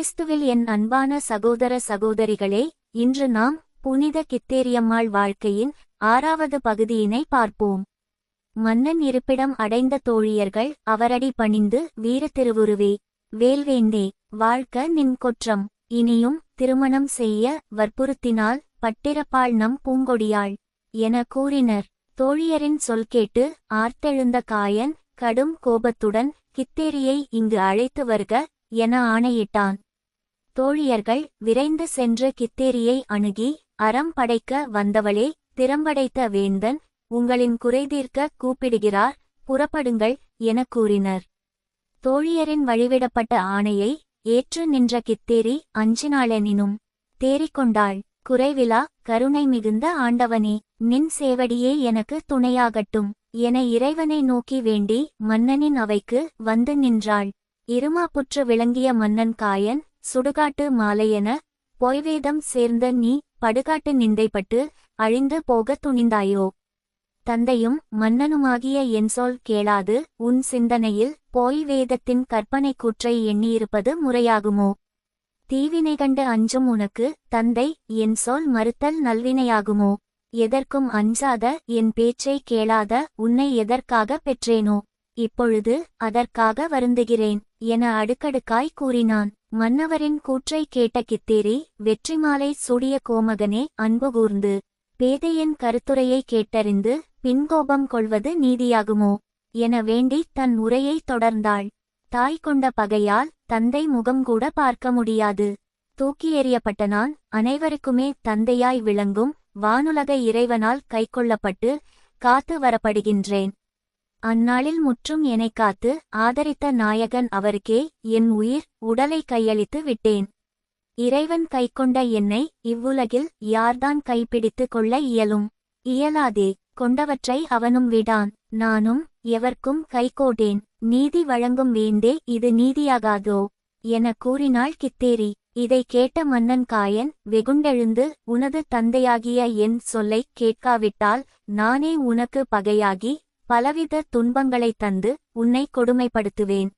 கிறிஸ்துவில் என் அன்பான சகோதர சகோதரிகளே, இன்று நாம் புனித கித்தேரியம்மாள் வாழ்க்கையின் 6வது பகுதியினை பார்ப்போம். மன்னன் இருப்பிடம் அடைந்த தோழியர்கள் அவரடி பணிந்து வீரத்திருவுருவே, வேல்வேந்தே, வாழ்க நின் கொற்றம். இனியும் திருமணம் செய்ய வற்புறுத்தினால் பட்டிரப்பாள் நம் பூங்கொடியாள் என கூறினர். தோழியரின் சொல் கேட்டு ஆர்த்தெழுந்த காயன் கடும் கோபத்துடன் கித்தேரியை இங்கு அழைத்து வருக என ஆணையிட்டான். தோழியர்கள் விரைந்து சென்று கித்தேரியை அணுகி, அறம் படைக்க வந்தவளே, திறம்படைத்த வேந்தன் உங்களின் குறைதீர்க்க கூப்பிடுகிறார், புறப்படுங்கள் என கூறினர். தோழியரின் வழிவிடப்பட்ட ஆணையை ஏற்று நின்ற கித்தேரி அஞ்சினாளெனினும் தேறிக்கொண்டாள். குறைவிலா கருணை மிகுந்த ஆண்டவனே, நின் சேவடியே எனக்கு துணையாகட்டும் என இறைவனை நோக்கி வேண்டி மன்னனின் அவைக்கு வந்து நின்றாள். இருமாப்புற்று விளங்கிய மன்னன் காயன் சுடுகாட்டு மாலையென பொய்வேதம் சேர்ந்த நீ படுகாட்டு நிந்தைப்பட்டு அழிந்து போக துணிந்தாயோ? தந்தையும் மன்னனுமாகிய என் சொல் கேளாது உன் சிந்தனையில் போய் வேதத்தின் கற்பனை கூற்றை எண்ணியிருப்பது முறையாகுமோ? தீவினை கண்டு அஞ்சும் உனக்கு தந்தை என் சொல் மறுத்தல் நல்வினையாகுமோ? எதற்கும் அஞ்சாத என் பேச்சை கேளாத உன்னை எதற்காக பெற்றேனோ? இப்பொழுது அதற்காக வருந்துகிறேன் என அடுக்கடுக்காய் கூறினான். மன்னவரின் கூற்றை கேட்ட கித்தேரி வெற்றிமாலை சூடிய கோமகனே அன்பு கூர்ந்து பேதையின் கருத்துரையை கேட்டறிந்து பின்கோபம் கொள்வது நீதியாகுமோ என வேண்டி தன் உரையை தொடர்ந்தாள். தாய் கொண்ட பகையால் தந்தை முகம் கூட பார்க்க முடியாது. தூக்கி எறியப்பட்ட நான் அனைவருக்குமே தந்தையாய் விளங்கும் வானுலக இறைவனால் கைக்கொள்ளப்பட்டு காத்து வரப்படுகின்றேன். அந்நாளில் முற்றும் என்னைக் காத்து ஆதரித்த நாயகன் அவருக்கே என் உயிர் உடலை கையளித்து விட்டேன். இறைவன் கைக்கொண்ட என்னை இவ்வுலகில் யார்தான் கைப்பிடித்து கொள்ள இயலும்? இயலாதே. கொண்டவற்றை அவனும் விடான், நானும் எவர்க்கும் கைகோடேன். நீதி வழங்கும் வேந்தே, இது நீதியாகாதோ என கூறினாள் கித்தேரி. இதை கேட்ட மன்னன் காயன் வெகுண்டெழுந்து, உனது தந்தையாகிய என் சொல்லைக் கேட்காவிட்டால் நானே உனக்கு பகையாகி பலவித துன்பங்களைத் தந்து உன்னை கொடுமைப்படுத்துவேன்.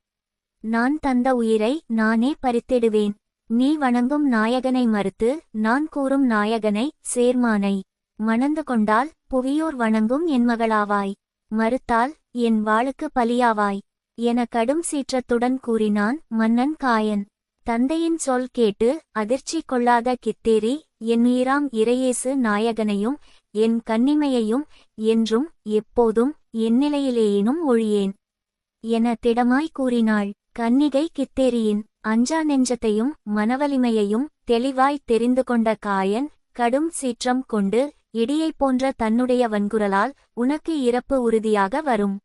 நான் தந்த உயிரை நானே பறித்திடுவேன். நீ வணங்கும் நாயகனை மறுத்து நான் கூறும் நாயகனை சேர்மானை மணந்து கொண்டால் புவியோர் வணங்கும் என் மகளாவாய், மறுத்தால் என் வாளுக்கு பலியாவாய் என கடும் சீற்றத்துடன் கூறினான் மன்னன் காயன். தந்தையின் சொல் கேட்டு அதிர்ச்சி கொள்ளாத கித்தேரி, என் உயிராம் இறையேசு நாயகனையும் என் கன்னிமையையும் என்றும் எப்போதும் எந்நிலையிலேயினும் ஒழியேன் என திடமாய் கூறினாள். கன்னிகை கித்தேரியின் அஞ்சா நெஞ்சத்தையும் மனவலிமையையும் தெளிவாய் தெரிந்து கொண்ட காயன் கடும் சீற்றம் கொண்டு இடியைப் போன்ற தன்னுடைய வன்குரலால் உனக்கு இறப்பு உறுதியாக வரும்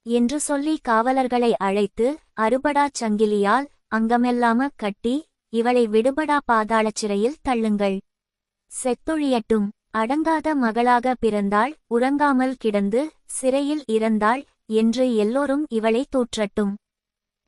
என்று சொல்லி காவலர்களை அழைத்து அறுபடாச் சங்கிலியால் அங்கமெல்லாம கட்டி இவளை விடுபடா பாதாளச் சிறையில் தள்ளுங்கள். செத்தொழியட்டும். அடங்காத மகளாக பிறந்தாள், உறங்காமல் கிடந்து சிறையில் இறந்தாள் என்று எல்லோரும் இவளை தூற்றட்டும்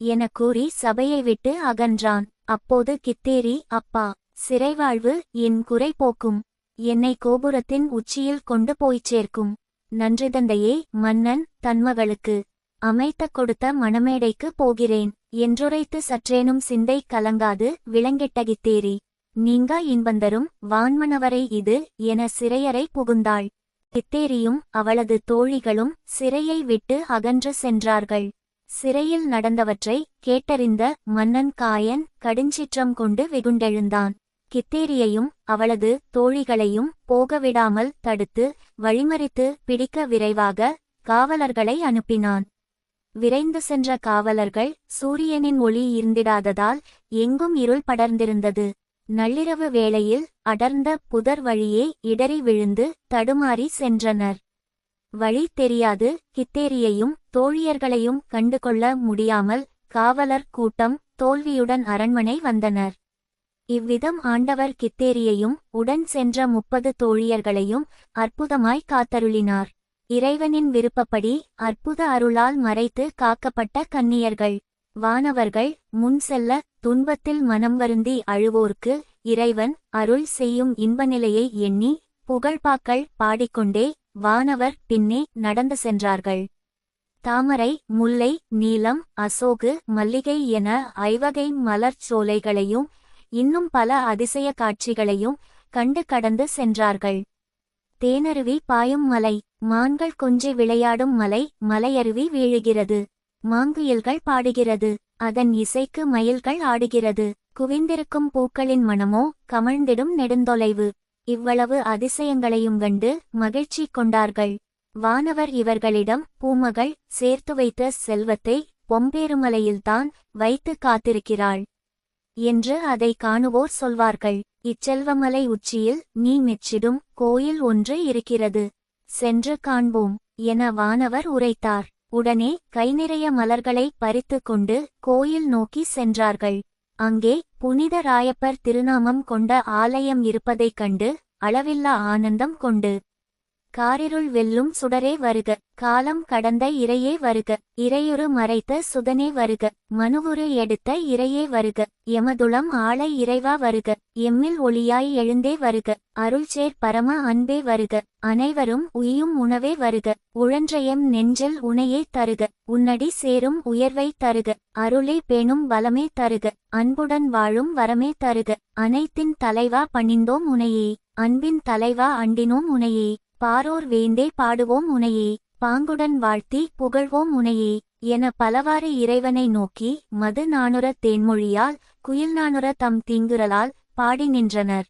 என கூறி சபையை விட்டு அகன்றான். அப்போது கித்தேரி, அப்பா, சிறைவாழ்வு என் குறை போக்கும், என்னை கோபுரத்தின் உச்சியில் கொண்டு போய்ச் சேர்க்கும். நன்றி தந்தையே. மன்னன் தன்மகளுக்கு அமைத்த கொடுத்த மணமேடைக்கு போகிறேன் என்றுரைத்து சற்றேனும் சிந்தை கலங்காது விளங்கிட்ட கித்தேரி, நீங்கா இன்பந்தரும் வான்மணவரை இது என சிறையறை புகுந்தாள். கித்தேரியும் அவளது தோழிகளும் சிறையை விட்டு அகன்று சென்றார்கள். சிறையில் நடந்தவற்றை கேட்டறிந்த மன்னன் காயன் கடுஞ்சிற்றம் கொண்டு வெகுண்டெழுந்தான். கித்தேரியையும் அவளது தோழிகளையும் போகவிடாமல் தடுத்து வழிமறித்து பிடிக்க விரைவாக காவலர்களை அனுப்பினான். விரைந்து சென்ற காவலர்கள் சூரியனின் ஒளி இருந்திடாததால் எங்கும் இருள் படர்ந்திருந்தது. நள்ளிரவு வேளையில் அடர்ந்த புதர் வழியே இடறி விழுந்து தடுமாறி சென்றனர். வழி தெரியாது கித்தேரியையும் தோழியர்களையும் கண்டுகொள்ள முடியாமல் காவலர் கூட்டம் தோல்வியுடன் அரண்மனை வந்தனர். இவ்விதம் ஆண்டவர் கித்தேரியையும் உடன் சென்ற 30 தோழியர்களையும் அற்புதமாய் காத்தருளினார். இறைவனின் விருப்பப்படி அற்புத அருளால் மறைத்து காக்கப்பட்ட கன்னியர்கள். வானவர்கள் முன் செல்ல துன்பத்தில் மனம் வருந்தி அழுவோர்க்கு இறைவன் அருள் செய்யும் இன்பநிலையை எண்ணி புகழ்பாக்கள் பாடிக்கொண்டே வானவர் பின்னே நடந்து சென்றார்கள். தாமரை, முல்லை, நீலம், அசோகு, மல்லிகை என 5 மலர்ச் சோலைகளையும் இன்னும் பல அதிசய காட்சிகளையும் கண்டு கடந்து சென்றார்கள். தேனருவி பாயும் மலை, மான்கள் கொஞ்சி விளையாடும் மலை, மலையருவி வீழுகிறது, மாங்குயில்கள் பாடுகிறது, அதன் இசைக்கு மயில்கள் ஆடுகிறது, குவிந்திருக்கும் பூக்களின் மனமோ கமழ்ந்திடும் நெடுந்தொலைவு. இவ்வளவு அதிசயங்களையும் கண்டு மகிழ்ச்சி கொண்டார்கள். வானவர் இவர்களிடம், பூமகள் சேர்த்து வைத்த செல்வத்தை பொம்பேருமலையில்தான் வைத்து காத்திருக்கிறாள் என்று அதை காணுவோர் சொல்வார்கள். இச்செல்வமலை உச்சியில் நீ மெச்சிடும் கோயில் ஒன்று இருக்கிறது, சென்று காண்போம் என வானவர் உரைத்தார். உடனே கை நிறைய மலர்களை பறித்து கொண்டு கோயில் நோக்கி சென்றார்கள். அங்கே புனித ராயப்பர் திருநாமம் கொண்ட ஆலயம் இருப்பதைக் கண்டு அளவில்லா ஆனந்தம் கொண்டு, காரிருள் வெல்லும் சுடரே வருக, காலம் கடந்த இறையே வருக, இறையுறு மறைத்த சுதனே வருக, மனுவுரு எடுத்த இறையே வருக, எமதுளம் ஆளை இறைவா வருக, எம்மில் ஒளியாய் எழுந்தே வருக, அருள்சேர் பரம அன்பே வருக, அனைவரும் உய்யும் உணவே வருக, உழன்றயம் நெஞ்சில் உனையே தருக, உன்னடி சேரும் உயர்வை தருக, அருளே பேணும் வளமே தருக, அன்புடன் வாழும் வரமே தருக, அனைத்தின் தலைவா பணிந்தோம் உனையே, அன்பின் தலைவா அண்டினோம் உனையே, பாரோர் வேந்தே பாடுவோம் உனையே, பாங்குடன் வாழ்த்தி புகழ்வோம் உனையே என பலவாறு இறைவனை நோக்கி மது நாணுற தேன்மொழியால் குயில் நாணுற தம் தீங்குரலால் பாடி நின்றனர்.